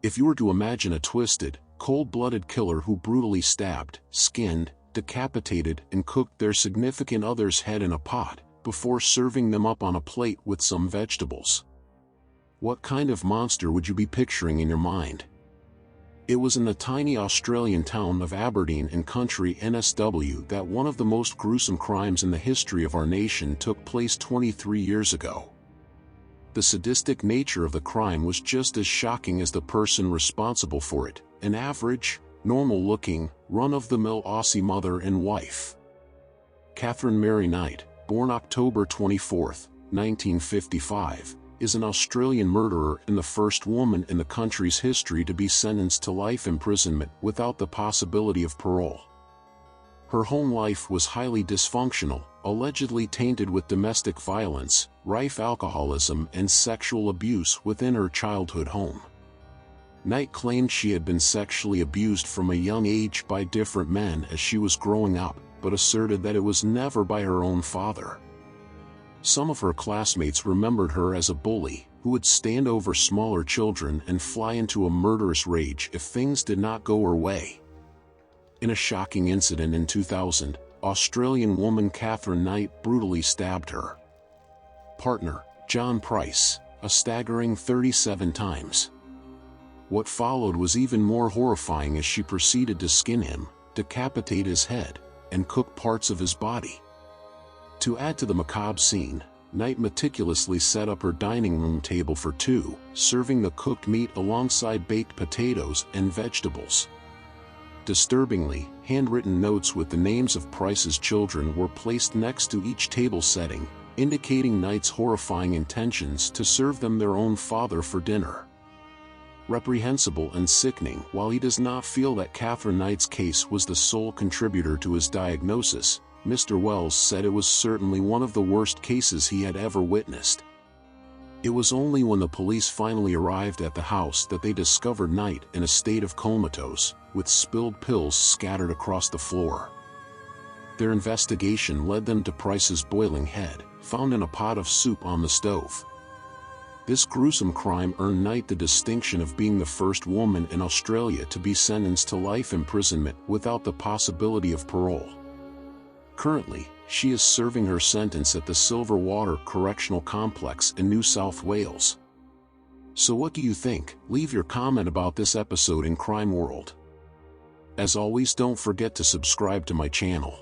If you were to imagine a twisted, cold-blooded killer who brutally stabbed, skinned, decapitated and cooked their significant other's head in a pot, before serving them up on a plate with some vegetables, what kind of monster would you be picturing in your mind? It was in the tiny Australian town of Aberdeen in country NSW that one of the most gruesome crimes in the history of our nation took place 23 years ago. The sadistic nature of the crime was just as shocking as the person responsible for it, an average, normal-looking, run-of-the-mill Aussie mother and wife. Katherine Mary Knight, born October 24, 1955, is an Australian murderer and the first woman in the country's history to be sentenced to life imprisonment without the possibility of parole. Her home life was highly dysfunctional, allegedly tainted with domestic violence, rife alcoholism and sexual abuse within her childhood home. Knight claimed she had been sexually abused from a young age by different men as she was growing up, but asserted that it was never by her own father. Some of her classmates remembered her as a bully, who would stand over smaller children and fly into a murderous rage if things did not go her way. In a shocking incident in 2000, Australian woman Katherine Knight brutally stabbed her partner, John Price, a staggering 37 times. What followed was even more horrifying as she proceeded to skin him, decapitate his head, and cook parts of his body. To add to the macabre scene, Knight meticulously set up her dining room table for two, serving the cooked meat alongside baked potatoes and vegetables. Disturbingly, handwritten notes with the names of Price's children were placed next to each table setting, indicating Knight's horrifying intentions to serve them their own father for dinner. Reprehensible and sickening. While he does not feel that Katherine Knight's case was the sole contributor to his diagnosis, Mr. Wells said it was certainly one of the worst cases he had ever witnessed. It was only when the police finally arrived at the house that they discovered Knight in a state of comatose, with spilled pills scattered across the floor. Their investigation led them to Price's boiling head, found in a pot of soup on the stove. This gruesome crime earned Knight the distinction of being the first woman in Australia to be sentenced to life imprisonment without the possibility of parole. Currently, she is serving her sentence at the Silverwater Correctional Complex in New South Wales. So what do you think? Leave your comment about this episode in Crime World. As always, don't forget to subscribe to my channel.